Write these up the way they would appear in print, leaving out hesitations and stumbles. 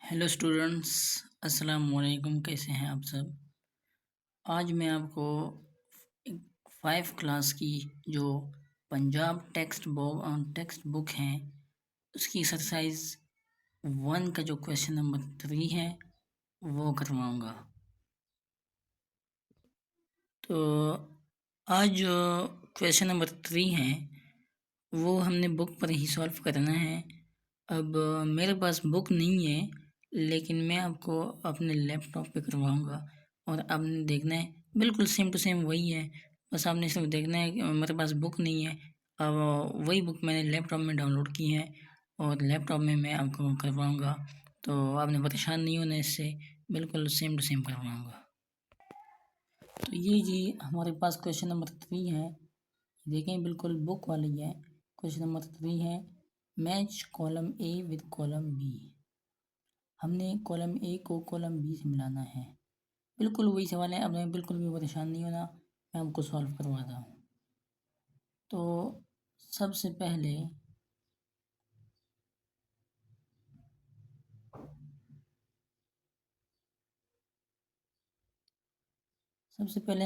Hello students, अस्सलाम वालेकुम। कैसे हैं आप सब। आज मैं आपको 5 क्लास की जो पंजाब टेक्स्ट बुक है उसकी एक्सरसाइज 1 का जो क्वेश्चन नंबर 3 है वो करवाऊंगा। तो आज जो क्वेश्चन नंबर 3 है वो हमने बुक पर ही सॉल्व करना है। अब मेरे पास बुक नहीं है, लेकिन मैं आपको अपने लैपटॉप पे करवाऊँगा और आपने देखना है बिल्कुल सेम टू सेम वही है। बस आपने सिर्फ देखना है कि मेरे पास बुक नहीं है। अब वही बुक मैंने लैपटॉप में डाउनलोड की है और लैपटॉप में मैं आपको करवाऊँगा। तो आपने परेशान नहीं होना इससे, बिल्कुल सेम टू सेम करवाऊँगा। तो ये जी हमारे पास क्वेश्चन नंबर 3 है। देखें बिल्कुल बुक वाली है। क्वेश्चन नंबर 3 है, match column a with column b. हमने कॉलम ए को कॉलम बी से मिलाना है। बिल्कुल वही सवाल है। अब मैं बिल्कुल भी परेशान नहीं होना, मैं आपको सॉल्व करवाता हूँ। तो सबसे पहले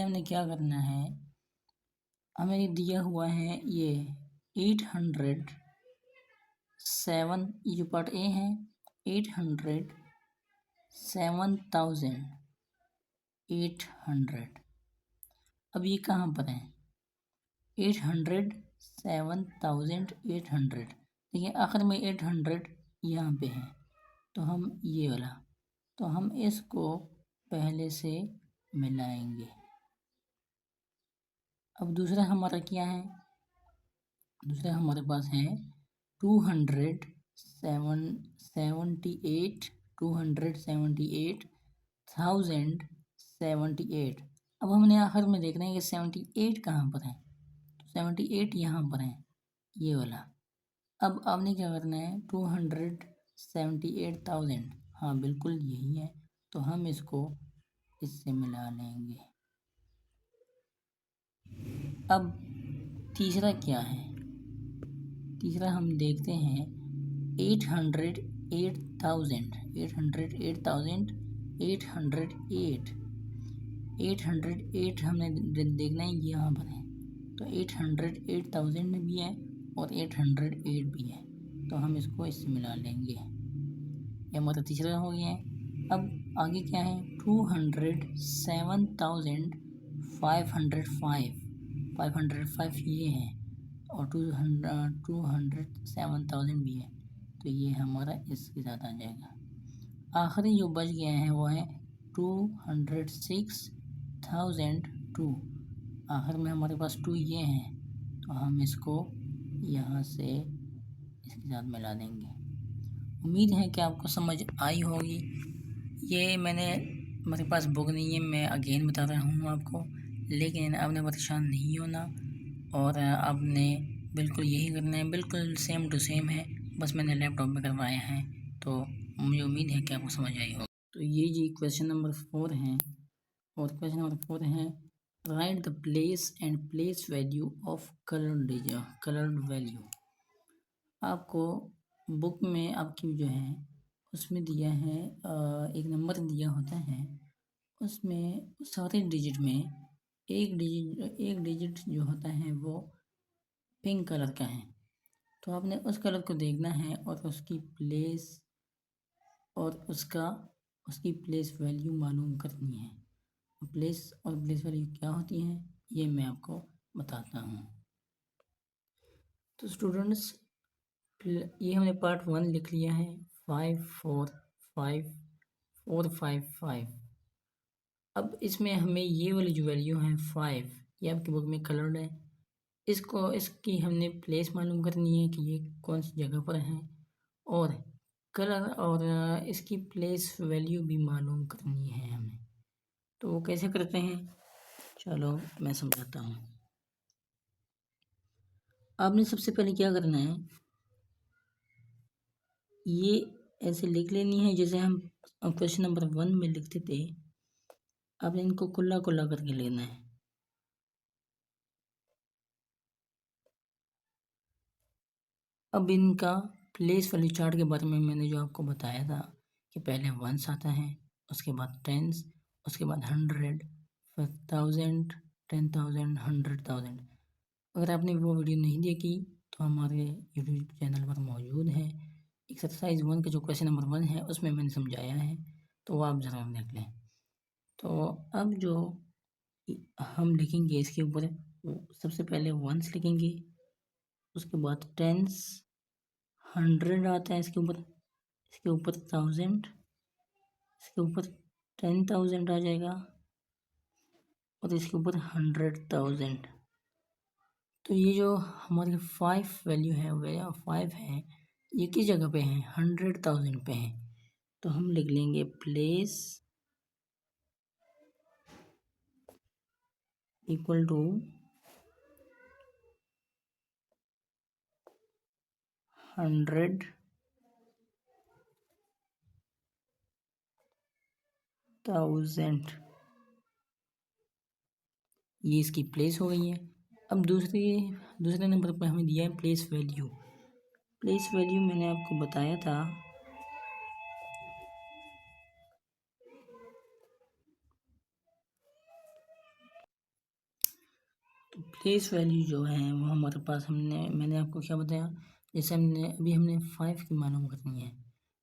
हमने क्या करना है, हमें दिया हुआ है ये 807, ये जो पार्ट ए है 807,800। अब ये कहाँ पर है 807,800। देखिए आखिर में 800 यहाँ पे है, तो हम ये वाला, तो हम इसको पहले से मिलाएंगे। अब दूसरा हमारा क्या है, दूसरा हमारे पास है 278,278,078। अब हमने आखिर में देखना है कि 78 कहाँ पर है, तो 78 यहाँ पर है, ये वाला। अब आपने क्या करना है 278,000, हाँ बिल्कुल यही है, तो हम इसको इससे मिला लेंगे। अब तीसरा क्या है, तीसरा हम देखते हैं 808,808 हमने देखना है यहाँ पर है, तो 808,000 भी है और 808 भी है, तो हम इसको इससे मिला लेंगे। ये हमारा तीसरा हो गया है। अब आगे क्या है 207,505 ये है और 207,000 भी है, तो ये हमारा इसके साथ आ जाएगा। आखिरी जो बच गया है वो है 206,002। आखिर में हमारे पास 2 ये हैं, तो हम इसको यहाँ से इसके साथ मिला देंगे। उम्मीद है कि आपको समझ आई होगी। ये मेरे पास बुक नहीं है, मैं अगेन बता रहा हूँ आपको, लेकिन आपने परेशान नहीं होना और आपने बिल्कुल यही करना है, बिल्कुल सेम टू सेम है, बस मैंने लैपटॉप में करवाया है। तो मुझे उम्मीद है कि आपको समझ आई होगी। तो ये जी क्वेश्चन नंबर 4 है, और क्वेश्चन नंबर 4 है right the place and place value of coloured value. आपको बुक में आपकी जो है उसमें दिया है एक नंबर दिया होता है, उसमें सारे डिजिट में एक डिजिट जो होता है वो पिंक कलर का है, तो आपने उस कलर को देखना है और उसकी प्लेस वैल्यू मालूम करनी है। प्लेस वैल्यू क्या होती है ये मैं आपको बताता हूँ। तो स्टूडेंट्स ये हमने पार्ट 1 लिख लिया है 545,455। अब इसमें हमें ये वाली जो वैल्यू है 5, ये आपकी बुक में कलर्ड है, इसकी हमने प्लेस मालूम करनी है कि ये कौन सी जगह पर है, और कलर और इसकी प्लेस वैल्यू भी मालूम करनी है हमें। तो वो कैसे करते हैं, चलो मैं समझाता हूँ। आपने सबसे पहले क्या करना है, ये ऐसे लिख लेनी है जैसे हम क्वेश्चन नंबर 1 में लिखते थे। आपने इनको कुल्ला कुल्ला करके लेना है। अब इनका प्लेस वैल्यू चार्ट के बारे में मैंने जो आपको बताया था कि पहले वंस आता है, उसके बाद टेंस, उसके बाद 100, फिर 1000, 10,000, 100,000। अगर आपने वो वीडियो नहीं देखी तो हमारे यूट्यूब चैनल पर मौजूद है। एक्सरसाइज 1 का जो क्वेश्चन नंबर 1 है उसमें मैंने समझाया है, तो वो आप ज़रूर देख लें। तो अब जो हम लिखेंगे इसके ऊपर, सबसे पहले वंस लिखेंगे, उसके बाद टेंस, 100 आता है इसके ऊपर, इसके ऊपर 1000, इसके ऊपर 10,000 आ जाएगा, और इसके ऊपर 100,000। तो ये जो हमारी 5 वैल्यू है, वह 5 है, ये किस जगह पे है? 100,000 पे है। तो हम लिख लेंगे प्लेस इक्वल टू 100,000। ये इसकी प्लेस हो गई है। अब दूसरे नंबर पर हमें दिया है प्लेस वैल्यू। प्लेस वैल्यू मैंने आपको बताया था, तो प्लेस वैल्यू जो है वो हमारे पास, मैंने आपको क्या बताया, जैसे हमने 5 की मालूम करनी है,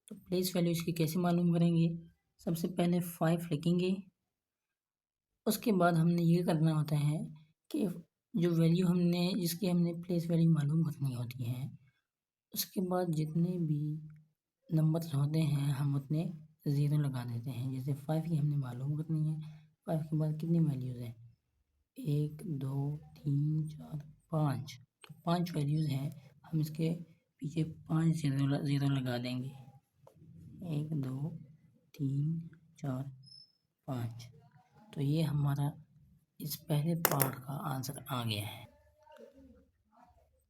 तो प्लेस वैल्यू इसकी कैसे मालूम करेंगे? सबसे पहले 5 लिखेंगे, उसके बाद हमने ये करना होता है कि जो वैल्यू जिसकी हमने प्लेस वैल्यू मालूम करनी होती है, उसके बाद जितने भी नंबर होते हैं हम उतने ज़ीरो लगा देते हैं। जैसे 5 की हमने मालूम करनी है, 5 के बाद कितनी वैल्यूज़ हैं? 1, 2, 3, 4, 5। तो 5 वैल्यूज़ हैं, हम इसके पीछे 5 ज़ीरो लगा देंगे। 1, 2, 3, 4, 5। तो ये हमारा इस पहले पार्ट का आंसर आ गया है।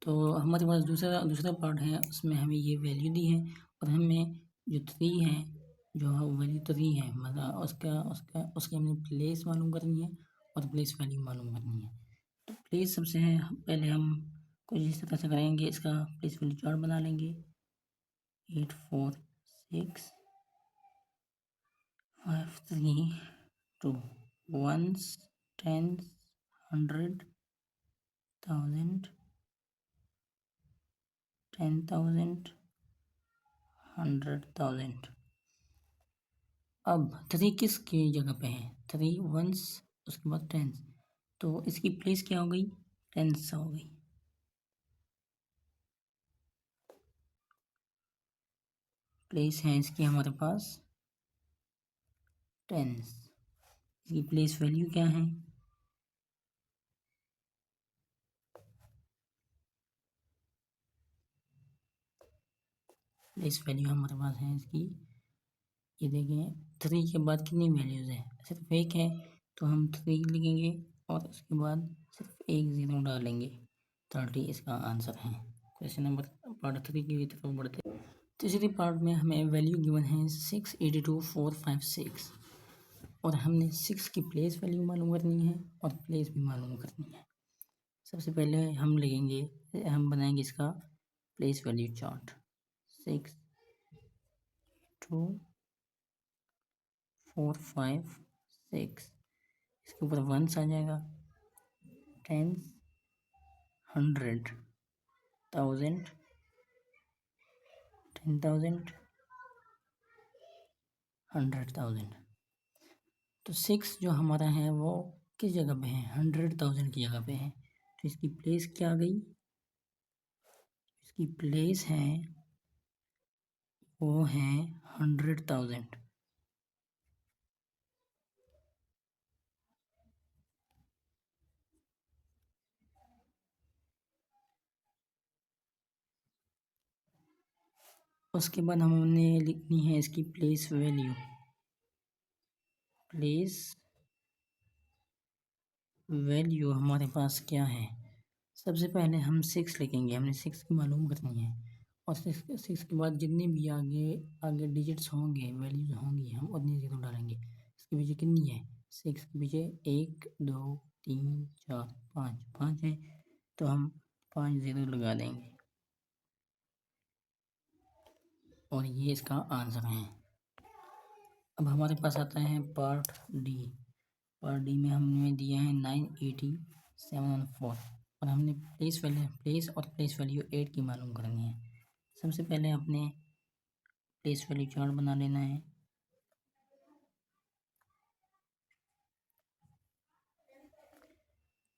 तो हमारे पास दूसरा पार्ट है, उसमें हमें ये वैल्यू दी है, और हमें जो 3 है, जो वैल्यू 3 है, मतलब उसकी हमें प्लेस मालूम करनी है और प्लेस वैल्यू मालूम करनी है। तो प्लेस सबसे है, पहले हम कुछ इस तरह से करेंगे, इसका प्लेस वैल्यू चार्ट बना लेंगे। 8, 4, 6, 5, 3, 2, वंस, टेंस, 100, 1000, 10,000, 100,000। अब 3 किसकी जगह पे है? 3 वंस, उसके बाद टेंस, तो इसकी प्लेस क्या हो गई? टेंस हो गई। प्लेस है इसकी हमारे पास टेंस। इसकी प्लेस वैल्यू क्या है? प्लेस वैल्यू हमारे पास है इसकी, ये देखें 3 के बाद कितनी वैल्यूज़ है? सिर्फ एक है, तो हम 3 लिखेंगे और उसके बाद सिर्फ एक ज़ीरो डालेंगे। 30 इसका आंसर है। क्वेश्चन नंबर पार्ट 3 की तरफ बढ़ते। तीसरी पार्ट में हमें वैल्यू गिवन है 682,456, और हमने 6 की प्लेस वैल्यू मालूम करनी है और प्लेस भी मालूम करनी है। सबसे पहले हम बनाएंगे इसका प्लेस वैल्यू चार्ट। 6, 2, 4, 5, 6, इसके ऊपर वंस आ जाएगा, टेंस, 100, 1000, 10,000, 100,000। तो 6 जो हमारा है वो किस जगह पे है? 100,000 की जगह पे है। तो इसकी प्लेस क्या आ गई? इसकी प्लेस है, वो है 100,000। उसके बाद हमने लिखनी है इसकी प्लेस वैल्यू। प्लेस वैल्यू हमारे पास क्या है? सबसे पहले हम 6 लिखेंगे, हमने 6 की मालूम करनी है, और 6 के बाद जितने भी आगे आगे डिजिट्स होंगे, वैल्यूज होंगी, हम उतनी ज़ीरो डालेंगे। इसके पीछे कितनी है? 6 के पीछे 1, 2, 3, 4, 5 है, तो हम 5 ज़ीरो लगा देंगे, और ये इसका आंसर है। अब हमारे पास आता है पार्ट डी। पार्ट डी में हमने दिया है 98714 और हमने प्लेस और प्लेस वैल्यू 8 की मालूम करनी है। सबसे पहले अपने प्लेस वैल्यू चार्ट बना लेना है।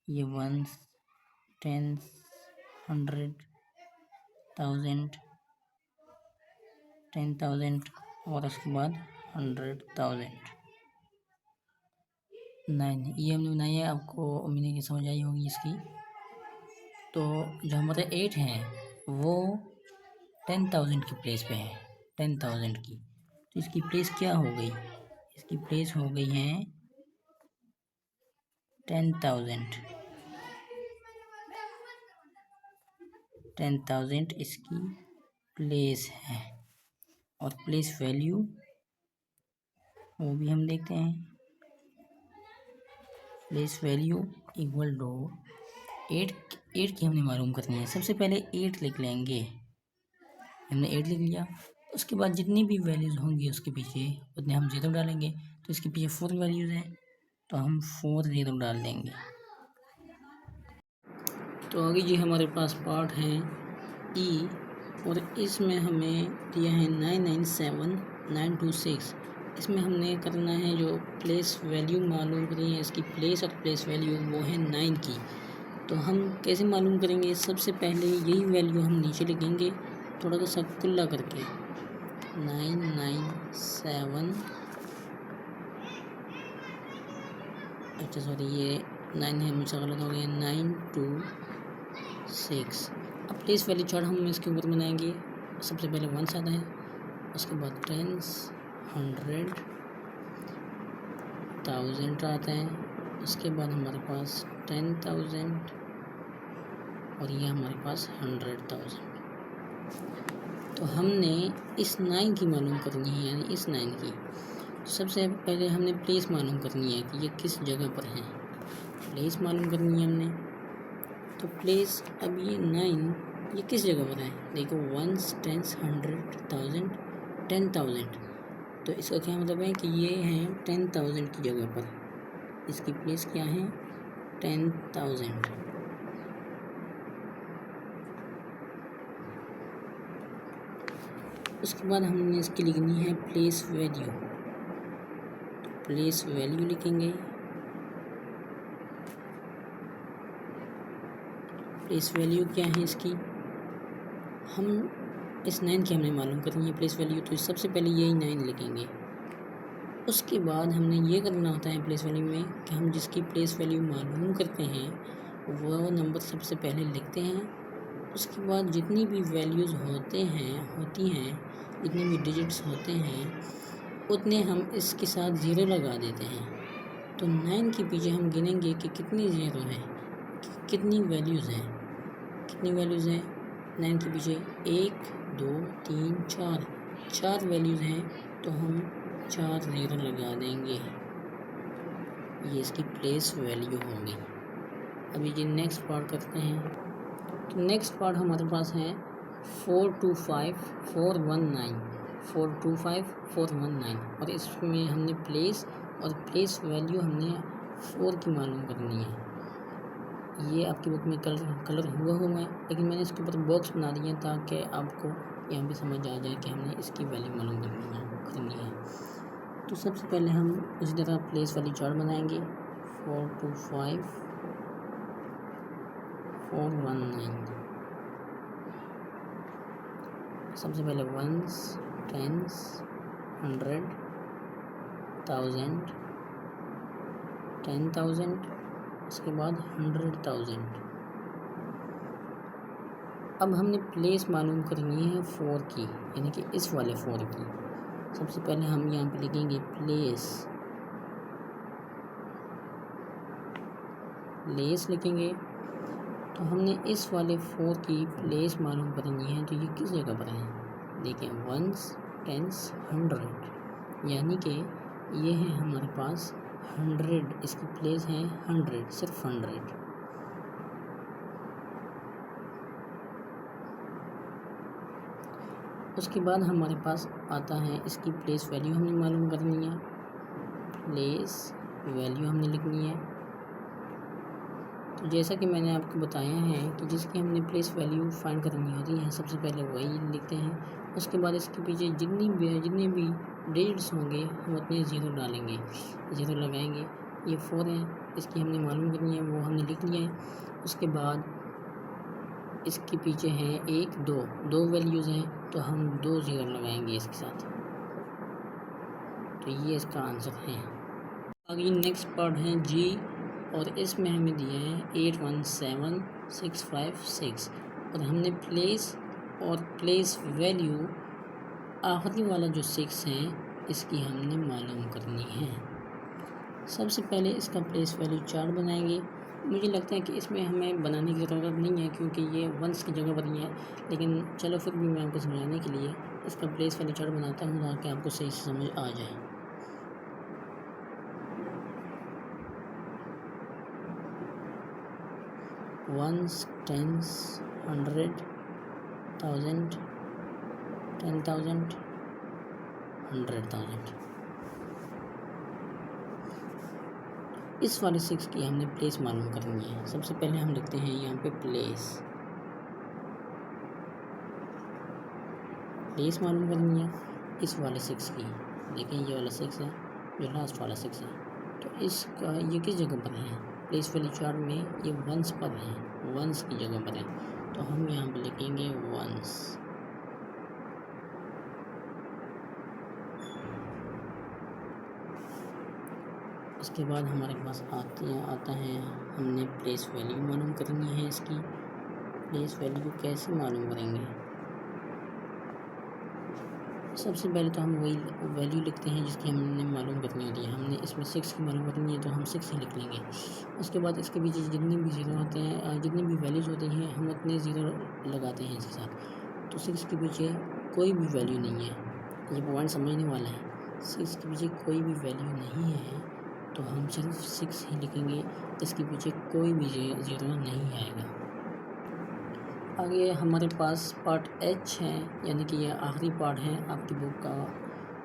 ये 1s, 10s, 100, 1000, 10,000 और उसके बाद 100,000, 9 ये हमने बनाई है। आपको उम्मीद है कि समझ आई होगी इसकी। तो जो हमारा 8 है वो 10,000 की प्लेस पे है, 10,000 की। तो इसकी प्लेस क्या हो गई? इसकी प्लेस हो गई है 10,000। 10,000 इसकी प्लेस है और प्लेस वैल्यू वो भी हम देखते हैं। प्लेस वैल्यू इक्वल टू 8 की हमने मालूम करनी है। सबसे पहले 8 लिख लेंगे। हमने 8 लिख लिया, उसके बाद जितनी भी वैल्यूज़ होंगी उसके पीछे उतने हम ज़ीरो डालेंगे। तो इसके पीछे 4 वैल्यूज़ हैं तो हम 4 ज़ीरो डाल देंगे। तो आगे जी हमारे पास पार्ट है ई और इसमें हमें दिया है 997,926। इसमें हमने करना है जो प्लेस वैल्यू मालूम करनी है। इसकी प्लेस और प्लेस वैल्यू वो है 9 की। तो हम कैसे मालूम करेंगे? सबसे पहले यही वैल्यू हम नीचे लिखेंगे थोड़ा सा खुला करके 997, अच्छा सॉरी ये 9 है, मुझसे गलत हो गया, 926। अब प्लेस वैल्यू चार्ट हम इसके ऊपर बनाएंगे। सबसे पहले 1 आता है, उसके बाद 10s, 100, 1000 आता है, उसके बाद हमारे पास 10,000 और ये हमारे पास 100,000। तो हमने इस 9 की मालूम करनी है, यानी इस 9 की। सबसे पहले हमने प्लेस मालूम करनी है कि ये किस जगह पर है। प्लेस मालूम करनी है हमने। तो प्लेस, अब ये 9 ये किस जगह पर है? देखो 1s, 10s, 100, 1000, 10,000। तो इसका क्या मतलब है कि ये है 10,000 की जगह पर। इसकी प्लेस क्या है? 10,000। उसके बाद हमने इसकी लिखनी है प्लेस वैल्यू। प्लेस वैल्यू लिखेंगे। प्लेस वैल्यू क्या है इसकी? हम इस 9 की हमने मालूम करनी है प्लेस वैल्यू, तो सबसे पहले यही 9 लिखेंगे। उसके बाद हमने ये करना होता है प्लेस वैल्यू में कि हम जिसकी प्लेस वैल्यू मालूम करते हैं वो नंबर सबसे पहले लिखते हैं। उसके बाद जितनी भी वैल्यूज़ होती हैं, जितने भी डिजिट्स होते हैं उतने हम इसके साथ ज़ीरो लगा देते हैं। तो 9 के पीछे हम गिनेंगे कि कितनी ज़ीरो हैं, कितनी वैल्यूज़ हैं। कितनी वैल्यूज़ हैं 9 के पीछे? 1, 2, 3, 4 वैल्यूज़ हैं, तो हम 4 ज़ीरो लगा देंगे। ये इसकी प्लेस वैल्यू होगी। अभी जी नेक्स्ट पार्ट करते हैं। तो नेक्स्ट पार्ट हमारे पास है 425,419, 425,419 और इसमें हमने प्लेस और प्लेस वैल्यू हमने 4 की मालूम करनी है। ये आपकी बुक में कलर हुआ है, लेकिन मैंने इसके ऊपर बॉक्स बना दिए ताकि आपको यहाँ पे समझ आ जाए कि हमने इसकी वैल्यू मालूम करनी है। तो सबसे पहले हम उसी तरह प्लेस वाली चार्ट बनाएंगे। 425,419। सबसे पहले 1s, 10s, 100, 1000, 10,000, उसके बाद 100,000। अब हमने प्लेस मालूम करनी है 4 की, यानी कि इस वाले 4 की। सबसे पहले हम यहाँ पे लिखेंगे प्लेस लिखेंगे। तो हमने इस वाले 4 की प्लेस मालूम करनी है, तो ये किस जगह पर है? देखिए 1s, 10s, 100, यानी कि ये है हमारे पास 100। इसकी प्लेस है 100, सिर्फ 100। उसके बाद हमारे पास आता है इसकी प्लेस वैल्यू हमने मालूम करनी है। प्लेस वैल्यू हमने लिखनी है। तो जैसा कि मैंने आपको बताया है कि जिसकी हमने प्लेस वैल्यू फाइंड करनी होती है, सबसे पहले वही लिखते हैं। उसके बाद इसके पीछे जितने भी डिजिट्स होंगे हम उतने ज़ीरो डालेंगे, ज़ीरो लगाएंगे। ये 4 है, इसकी हमने मालूम करनी है, वो हमने लिख लिया है। उसके बाद इसके पीछे हैं 1 2 2 वैल्यूज़ हैं, तो हम 2 ज़ीरो लगाएंगे इसके साथ। तो ये इसका आंसर है। आगे नेक्स्ट पार्ट है जी, और इसमें हमें दिया है 817656 और हमने प्लेस और प्लेस वैल्यू आखिरी वाला जो 6 है इसकी हमने मालूम करनी है। सबसे पहले इसका प्लेस वैल्यू चार्ट बनाएंगे। मुझे लगता है कि इसमें हमें बनाने की ज़रूरत नहीं है क्योंकि ये वंस की जगह पर ही है, लेकिन चलो फिर भी मैं आपको समझाने के लिए इसका प्लेस वैल्यू चार्ट बनाता हूँ ताकि आपको सही से समझ आ जाए। Ones, tens, 100, 1000, 10,000, 100,000। इस वाले 6 की हमने प्लेस मालूम करनी है। सबसे पहले हम लिखते हैं यहाँ पे प्लेस मालूम करनी है इस वाले 6 की। देखिए ये वाला 6 है, जो लास्ट वाला 6 है, तो इसका ये किस जगह पर है? प्लेस वैल्यू चार्ट में ये वंस पर है, वंस की जगह पर है, तो हम यहाँ पे लिखेंगे वंस। उसके बाद हमारे पास आता है हमने प्लेस वैल्यू मालूम करनी है इसकी। प्लेस वैल्यू कैसे मालूम करेंगे? सबसे पहले तो हम वही वैल्यू लिखते हैं जिसकी हमने मालूम करनी होती है। हमने इसमें 6 की मालूम करनी है तो हम 6 ही लिख लेंगे। उसके बाद इसके पीछे जितने भी ज़ीरो होते हैं, जितनी भी वैल्यूज़ होती हैं, हम उतने ज़ीरो लगाते हैं इसके साथ। तो 6 के पीछे कोई भी वैल्यू नहीं है, ये पॉइंट समझने वाला है। 6 के पीछे कोई भी वैल्यू नहीं है तो हम सिर्फ 6 ही लिखेंगे, इसके पीछे कोई भी ज़ीरो नहीं आएगा। आगे हमारे पास पार्ट एच है, यानी कि यह आखिरी पार्ट है आपकी बुक का।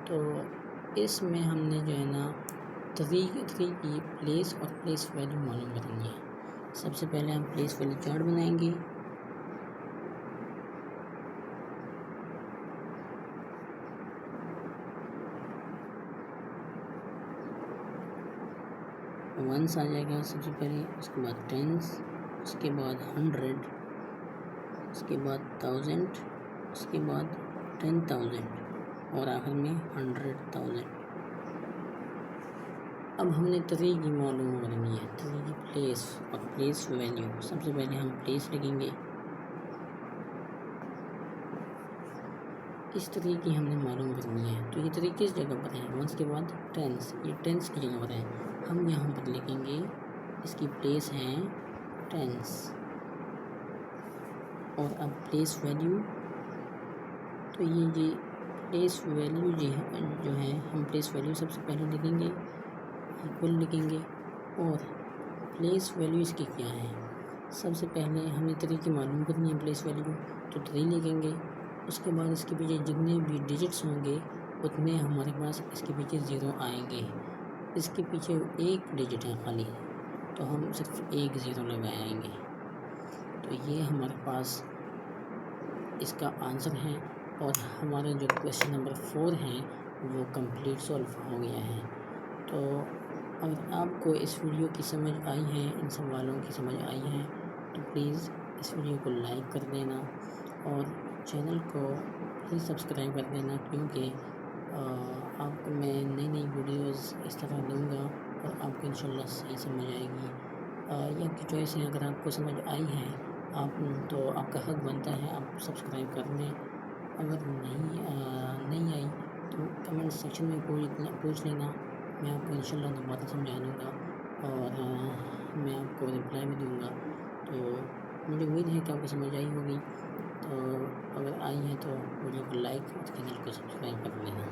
तो इसमें हमने जो है ना 3 की प्लेस और प्लेस वैल्यू मालूम करनी है। सबसे पहले हम प्लेस वैल्यू चार्ट बनाएंगे। वंस आ जाएगा सबसे पहले, उसके बाद टेंस, उसके बाद 100, उसके बाद 1000, उसके बाद 10,000 और आखिर में 100,000। अब हमने 3 की मालूम करनी है, 3 की प्लेस और प्लेस वैल्यू। सबसे पहले हम प्लेस लिखेंगे, इस 3 की हमने मालूम करनी है। तो ये 3 किस जगह पर है? वंस के बाद टेंस, ये टेंस की जगह पर है। हम यहाँ पर लिखेंगे इसकी प्लेस है टेंस। और अब प्लेस वैल्यू, तो ये प्लेस वैल्यू जो है हम प्लेस वैल्यू सबसे पहले लिखेंगे, इक्वल लिखेंगे। और प्लेस वैल्यू इसकी क्या है? सबसे पहले हमने 3 की मालूम करनी है प्लेस वैल्यू, तो 3 लिखेंगे। उसके बाद इसके पीछे जितने भी डिजिट्स होंगे उतने हमारे पास इसके पीछे ज़ीरो आएंगे। इसके पीछे एक डिजिट है खाली, तो हम सिर्फ एक ज़ीरो लगाएंगे। तो ये हमारे पास इसका आंसर है और हमारा जो क्वेश्चन नंबर 4 है वो कंप्लीट सॉल्व हो गया है। तो अगर आपको इस वीडियो की समझ आई है, इन सवालों की समझ आई है, तो प्लीज़ इस वीडियो को लाइक कर देना और चैनल को प्लीज़ सब्सक्राइब कर देना, क्योंकि आपको मैं नई नई वीडियोस इस तरह दूंगा और आपको इंशाल्लाह सही समझ आएगी। ये आपकी चॉइस है, अगर आपको समझ आई है आप तो आपका हक बनता है आप सब्सक्राइब कर लें। अगर नहीं आई तो कमेंट सेक्शन में पूछ लेना, मैं आपको इंशाल्लाह दोबारा समझा दूँगा और मैं आपको रिप्लाई भी दूँगा। तो मुझे उम्मीद है कि आपको समझ आई होगी। तो अगर आई है तो वीडियो को लाइक और चैनल को सब्सक्राइब कर लेना।